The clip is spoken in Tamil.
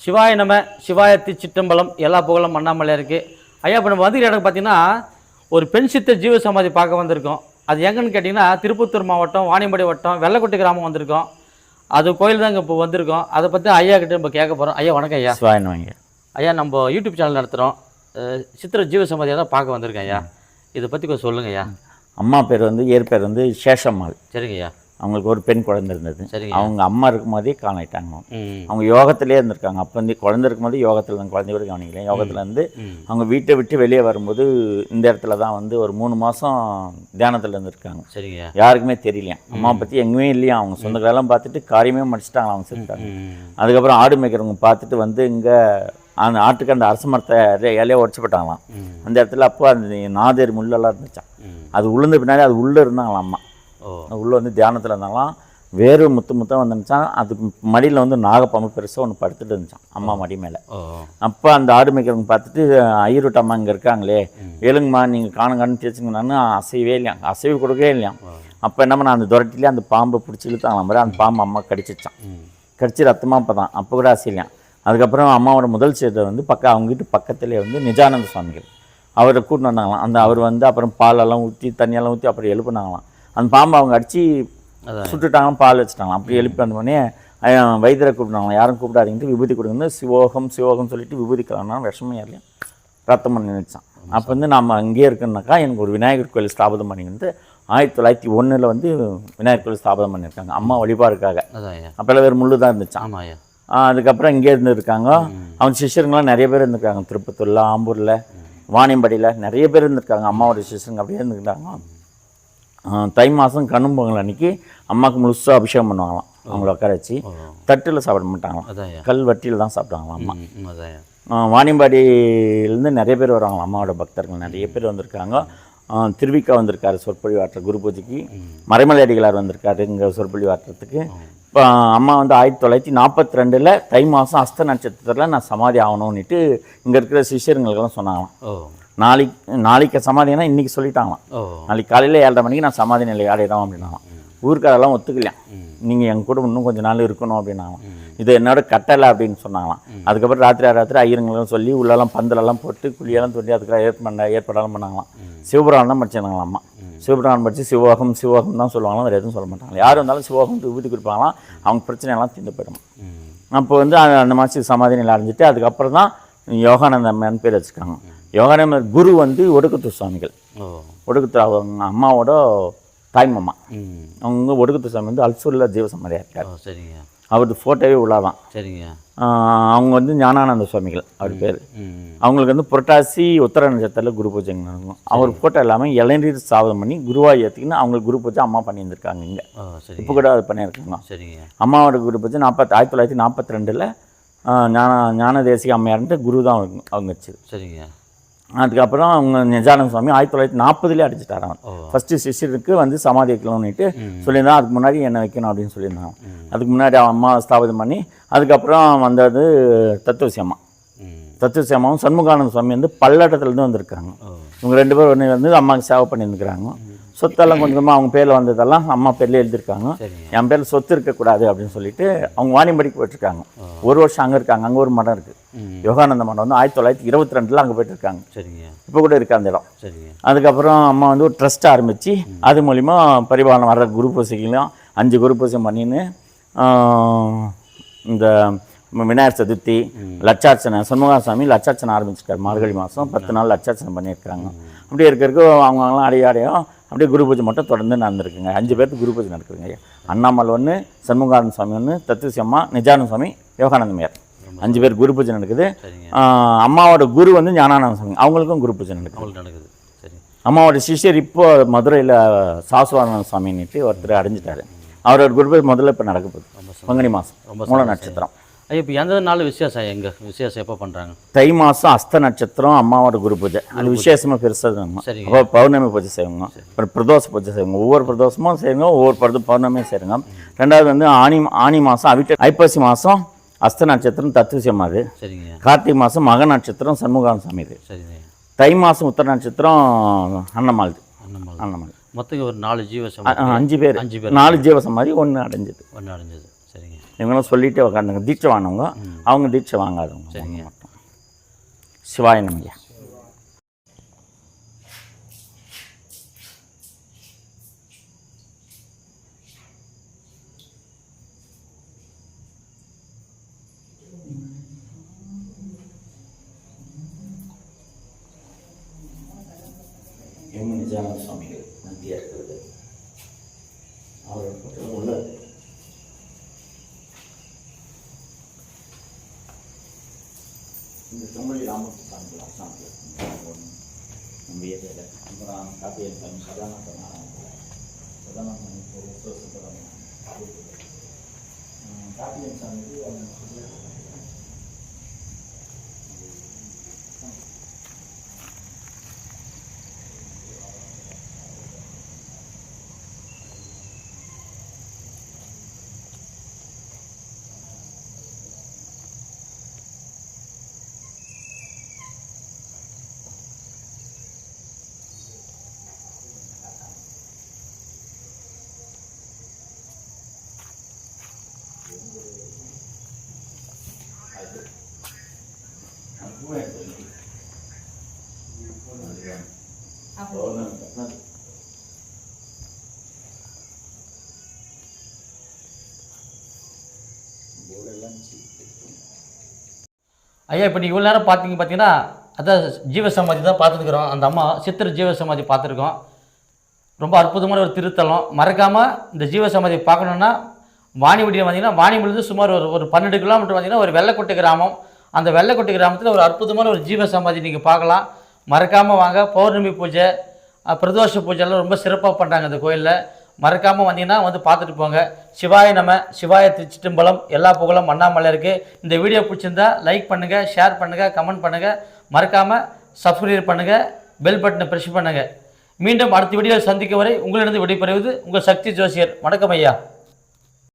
சிவாய நம சிவாயத்தி சிற்றம்பலம் எல்லா புகழும் அண்ணாமலை இருக்குது. ஐயா இப்போ நம்ம வந்துக்கிற இடம் பார்த்தீங்கன்னா ஒரு பெண் சித்த ஜீவ சமாதி பார்க்க வந்திருக்கோம். அது எங்கன்னு கேட்டிங்கன்னா திருப்பத்தூர் மாவட்டம் வாணியம்பாடி வட்டம் வெள்ளக்கோட்டை கிராமம் வந்திருக்கோம். அது கோயில் தான் இங்கே இப்போ வந்திருக்கோம். அதை பற்றி ஐயா கிட்டே நம்ம கேட்க போகிறோம். ஐயா வணக்கம் ஐயா. சிவாய நமங்க ஐயா. நம்ம யூடியூப் சேனல் நடத்துகிறோம். சித்திர ஜீவ சமாதியாக தான் பார்க்க வந்திருக்கேன் ஐயா. இதை பற்றி கொஞ்சம் சொல்லுங்கள் ஐயா. அம்மா பேர் வந்து இயற்பேர் வந்து சேஷம்மாள். சரிங்க ஐயா. அவங்களுக்கு ஒரு பெண் குழந்தை இருந்தது. சரிங்க. அவங்க அம்மா இருக்கும் போதே காணாயிட்டாங்க. அவங்க யோகத்திலே இருந்திருக்காங்க. அப்போ வந்து குழந்தை இருக்கும் போது யோகத்தில் தான், குழந்தை கூட கவனிக்கல. யோகத்தில் இருந்து அவங்க வீட்டை விட்டு வெளியே வரும்போது இந்த இடத்துல தான் வந்து ஒரு 3 மாதம் தியானத்தில் இருந்திருக்காங்க. சரிங்க. யாருக்குமே தெரியலையா அம்மா பற்றி எங்கேயுமே இல்லையா. அவங்க சொந்தங்களெல்லாம் பார்த்துட்டு காரியமே முடிச்சிட்டாங்க. அவங்க செஞ்சுட்டாங்க. அதுக்கப்புறம் ஆடு மேய்க்கிறவங்க பார்த்துட்டு வந்து இங்கே அந்த ஆட்டுக்கு அந்த அரச மரத்தை இலையை உடச்சி போட்டாங்களாம். அந்த இடத்துல அப்போ அந்த நாதேரி முள்ளெல்லாம் இருந்துச்சான். அது உளுந்த பின்னாடி அது உள்ளே இருந்தாங்களாம். அம்மா உள்ளே வந்து தியானத்தில் இருந்தாங்களாம். வேறு முத்தாக வந்துருந்துச்சான். அதுக்கு மடியில் வந்து நாகப்பாம்பு பெருசாக ஒன்று படுத்துட்டு இருந்துச்சான் அம்மா மடி மேலே. அப்போ அந்த ஆடு மேய்க்கிறவங்க பார்த்துட்டு ஐயருட்டு அம்மா இங்கே இருக்காங்களே, எழுங்கம்மா நீங்கள் காணுங்கன்னு தேய்ச்சிங்கன்னு அசைவே இல்லையா, அசைவு கொடுக்கவே இல்லையா. அப்போ என்ன பண்ண அந்த துரட்டிலே அந்த பாம்பை பிடிச்சி இழுத்தாங்களா மாதிரி அந்த பாம்பு அம்மா கடிச்சிச்சான். கடிச்சு ரத்தமாக அப்போ தான் அப்போ கூட அசையிலையாம். அதுக்கப்புறம் அம்மாவோட முதல் சேதை வந்து அவங்க வீட்டு பக்கத்துலேயே வந்து நிஜானந்த சுவாமிகள் அவரை கூட்டின்னு வந்தாங்களாம். அந்த அவர் வந்து அப்புறம் பாலெல்லாம் ஊற்றி தண்ணியெல்லாம் ஊற்றி அப்புறம் எழுப்புனாங்களாம். அந்த பாம்பை அவங்க அடித்து சுட்டுட்டாங்க, பால் வச்சுட்டாங்களாம். அப்படி எழுப்பி வந்தோடனே வைத்தியரை கூப்பிட்டாங்களாம். யாரும் கூப்பிடாதீங்கட்டு விபூதி கொடுங்க, சிவோகம் சொல்லிட்டு விபூதி கலனா விஷமே ஏறலையும் ரத்தம் பண்ணி நினைச்சான். அப்போ வந்து நம்ம அங்கேயே இருக்குன்னாக்கா எனக்கு ஒரு விநாயகர் கோயில் ஸ்தாபனம் பண்ணி வந்து 1901 வந்து விநாயகர் கோயில் ஸ்தாபனம் பண்ணியிருக்காங்க அம்மா வழிபாடுக்காக. அப்போல்லாம் வேறு முள்ளு தான் இருந்துச்சான். அதுக்கப்புறம் இங்கே இருந்துருக்காங்க. அவங்க சிஷ்யருங்களாம் நிறைய பேர் இருந்திருக்காங்க. திருப்பத்தூரில், ஆம்பூரில், வாணியம்பாடியில் நிறைய பேர் இருந்திருக்காங்க. அம்மாவோட சிஷ்யருங்க அப்படியே இருந்துக்கிட்டாங்க. தை மாதம் கண்ணும் பொங்கல் அன்றைக்கி அம்மாவுக்கு முழுசாக அபிஷேகம் பண்ணுவாங்களாம். அவங்கள உட்கார வச்சு தட்டில் சாப்பிட மாட்டாங்களாம், கல் வட்டியில் தான் சாப்பிடுவாங்களாம் அம்மா. வாணியம்பாடியிலேருந்து நிறைய பேர் வருவாங்களாம். அம்மாவோட பக்தர்கள் நிறைய பேர் வந்திருக்காங்க. திருவிக்கா வந்திருக்காரு சொற்பொழிவாற்ற குரு பூஜைக்கு. மறைமலை அடிகளார் வந்திருக்காரு இங்கே சொற்பொழிவாற்றத்துக்கு. இப்போ அம்மா வந்து 1942 தை மாதம் அஸ்த நட்சத்திரத்தில் நான் சமாதி ஆகணும்னுட்டு இங்கே இருக்கிற சிஷ்யருங்களுக்கெல்லாம் சொன்னாங்களாம். நாளைக்கு சமாதினா இன்றைக்கி சொல்லிட்டாங்களாம். நாளைக்கு காலையில் 7:30 மணிக்கு நான் சமாதி நிலை அடையிறோம் அப்படின்னாங்களாம். ஊருக்காரெல்லாம் ஒத்துக்கலையாம். நீங்கள் எங்கள் கூட இன்னும் கொஞ்சம் நாள் இருக்கணும் அப்படின்னாங்களாம். இது என்னோட கட்டலை அப்படின்னு சொன்னாங்களாம். அதுக்கப்புறம் ராத்திரி ஐயருங்களும் சொல்லி உள்ளெல்லாம் பந்தலெல்லாம் போட்டு குழியெல்லாம் தோண்டி அதுக்கெல்லாம் ஏற்பாடெல்லாம் பண்ணாங்களாம். சிவபுராணம் தான் படிச்சிருந்தாங்களாம் அம்மா. சிவபுராணம் படித்து சிவோகம் தான் சொல்லுவாங்களாம், வேறு எதுவும் சொல்ல மாட்டாங்க. யார் வந்தாலும் சிவோகம் விபூதி கொடுப்பாங்களாம். அவங்க பிரச்சனையெல்லாம் தீர்ந்து போயிடும். அப்போ வந்து அந்த மாதிரி சமாதி நிலை அடைஞ்சிட்டு அதுக்கப்புறம் தான் யோகானந்தம்மன் பேர் வச்சுருக்காங்க. யோகானந்த குரு வந்து ஒடுக்குத்து சுவாமிகள். ஒடுக்குத்து அவங்க அம்மாவோட தாய்மாமா. அவங்க ஒடுக்குத்து சுவாமி வந்து அல்சூரில் ஜீவசமாதியாக இருக்கார். சரிங்க. அவரது ஃபோட்டோவே உள்ளாதான். சரிங்க. அவங்க வந்து ஞானானந்த சுவாமிகள் அவர் பேர். அவங்களுக்கு வந்து புரட்டாசி உத்தர நட்சத்திரத்தில் குரு பூஜை நடக்கும். அவர் ஃபோட்டோ இல்லாமல் இளநீர் சாதம் பண்ணி குருவாக ஏற்றிக்கின்னு அவங்களுக்கு குரு பூஜை அம்மா பண்ணியிருந்திருக்காங்க இங்கே. இப்போ கூட அது பண்ணியிருக்காங்க. சரிங்க. அம்மாவோட குரு பூஜை 1942 ஞான தேசிக அம்மையார்ன்ட்டு குரு தான் அவங்க வச்சு. சரிங்க. அதுக்கப்புறம் அவங்க நிஜானந்த சுவாமி 1940 அடிச்சிட்டார். அவன் ஃபஸ்ட்டு சிஷ்யருக்கு வந்து சமாதி வைக்கணும்னுட்டு சொல்லியிருந்தான். அதுக்கு முன்னாடி என்ன வைக்கணும் அப்படின்னு சொல்லியிருந்தாங்க. அதுக்கு முன்னாடி அவன் அம்மா ஸ்தாபனம் பண்ணி அதுக்கப்புறம் வந்தது தத்துவசி அம்மாவும் சண்முகானந்த சுவாமி வந்து பல்லடத்துலேருந்து வந்திருக்காங்க. இவங்க 2 பேர் ஒன்று வந்து அம்மாவுக்கு சேவை பண்ணியிருந்துக்கிறாங்க. சொத்தெல்லாம் கொஞ்சமாக அவங்க பேரில் வந்ததெல்லாம் அம்மா பேர்லேயே எழுதியிருக்காங்க. என் பேரில் சொத்து இருக்கக்கூடாது அப்படின்னு சொல்லிட்டு அவங்க வாணியம்பாடிக்கு போயிட்டுருக்காங்க. 1 வருஷம் அங்கே இருக்காங்க. அங்கே ஒரு மடம் இருக்குது, யோகானந்த மடம் வந்து 1922 அங்கே போயிட்டுருக்காங்க. சரிங்க. இப்போ கூட இருக்குது அந்த இடம். சரிங்க. அதுக்கப்புறம் அம்மா வந்து ஒரு ட்ரஸ்ட் ஆரம்பித்து அது மூலிமா பரிபாலனம் வர்ற குரு பூசைகளையும் 5 குரு பூஜை பண்ணின்னு இந்த விநாயகர் சதுர்த்தி லட்சார்ச்சனை சண்முகசாமி லட்சார்ச்சனை ஆரம்பிச்சிருக்காரு. மார்கழி மாதம் 10 நாள் லட்சார்ச்சனை பண்ணியிருக்காங்க. அப்படியே இருக்கிறதுக்கு அவங்களாம் அடையாடையும் அப்படியே குரு பூஜை மட்டும் தொடர்ந்து நடந்துருக்குங்க. 5 பேருக்கு குரு பூஜை நடக்குதுங்க. அண்ணாமலை 1, சண்முகானந்த சுவாமி 1, தத்துவசி அம்மா, நிஜானந்த சுவாமி, யோகானந்தமையார் 5 பேர் குரு பூஜை நடக்குது. அம்மாவோட குரு வந்து ஞானானந்த சுவாமி, அவங்களுக்கும் குரு பூஜை நடக்குது. அம்மாவோட சிஷ்யர் இப்போ மதுரையில் சாசுவானந்த சுவாமின்னுட்டு ஒருத்தர் அடைஞ்சிட்டாரு. அவரோட குரு பூஜை முதல்ல இப்போ நடக்க போகுது. பங்குனி மாதம் மூல நட்சத்திரம். இப்போ எந்த நாள் விசேஷம்? எங்கே விசேஷம் எப்போ பண்ணுறாங்க? தை மாதம் அஸ்த நட்சத்திரம் அம்மாவோட குரு பூஜை. அது விசேஷமாக பெருசாக அப்போ பௌர்ணமி பூஜை செய்வாங்க, அப்புறம் பிரதோஷ பூஜை செய்வாங்க. ஒவ்வொரு பிரதோஷமும் செய்வாங்க, ஒவ்வொரு பௌர்ணமியும் செய்வாங்க. 2வது வந்து ஆனி மாதம் ஐப்பசி மாதம் அஸ்த நட்சத்திரம் தத்துவசி அம்மா அது. சரிங்க. கார்த்திகை மாதம் மக நட்சத்திரம் சண்முகானந்த சுவாமி இது. சரிங்க. தை மாதம் உத்தர நட்சத்திரம் அன்னமாள். மொத்தம் ஒரு 4 ஜீவ சமாதி. 5 பேர் 4 ஜீவ சமாதி 1 அடைஞ்சது. சரிங்க. இவங்களும் சொல்லிட்டு உட்காந்துங்க. தீட்சை வாங்கினவங்க, அவங்க தீட்சை வாங்காதவங்க. சரிங்க. மட்டும் சிவாய நமய்யா. நிஜானந்த சுவாமிகள் நந்தியாக இருக்கிறது அவரோட பக்கம் உள்ளது. இந்த செம்மொழி ராமகிருஷ்ண சாமிகள் அசாமில் நம்பியதில்லை. அப்புறம் காப்பியன் சாமி சதானந்தன் காப்பியன் சாமிக்கு ஐயா இப்போ நீங்கள் இவ்வளோ நேரம் பார்த்தீங்கன்னா அதான் ஜீவசமாதி தான் பார்த்துருக்குறோம். அந்த அம்மா சித்திர ஜீவசமாதி பார்த்துருக்கோம். ரொம்ப அற்புதமான ஒரு திருத்தலம். மறக்காமல் இந்த ஜீவசமாதி பார்க்கணுன்னா வாணிபடியில் வந்தீங்கன்னா வாணிபடியிலேருந்து சுமார் ஒரு 12 கிலோமீட்டர் வந்தீங்கன்னா ஒரு வெள்ளக்கோட்டை கிராமம். அந்த வெள்ளக்கோட்டை கிராமத்தில் ஒரு அற்புதமான ஒரு ஜீவசமாதி நீங்கள் பார்க்கலாம். மறக்காமல் வாங்க. பௌர்ணமி பூஜை, பிரதோஷ பூஜைலாம் ரொம்ப சிறப்பாக பண்ணுறாங்க இந்த கோயிலில். மறக்காமல் வந்தீங்கன்னா வந்து பார்த்துட்டு போங்க. சிவாய நம. சிவாய திருச்சிற்றம்பலம். எல்லா புகழும் அண்ணாமலை இருக்குது. இந்த வீடியோ பிடிச்சிருந்தா லைக் பண்ணுங்கள், ஷேர் பண்ணுங்கள், கமெண்ட் பண்ணுங்கள். மறக்காமல் சப்ஸ்கிரைப் பண்ணுங்கள், பெல் பட்டனை ப்ரெஸ் பண்ணுங்கள். மீண்டும் அடுத்த வீடியோவில் சந்திக்கும் வரை உங்களிடம் விடைபெறுவது உங்கள் சக்தி ஜோசியர். வணக்கம் ஐயா.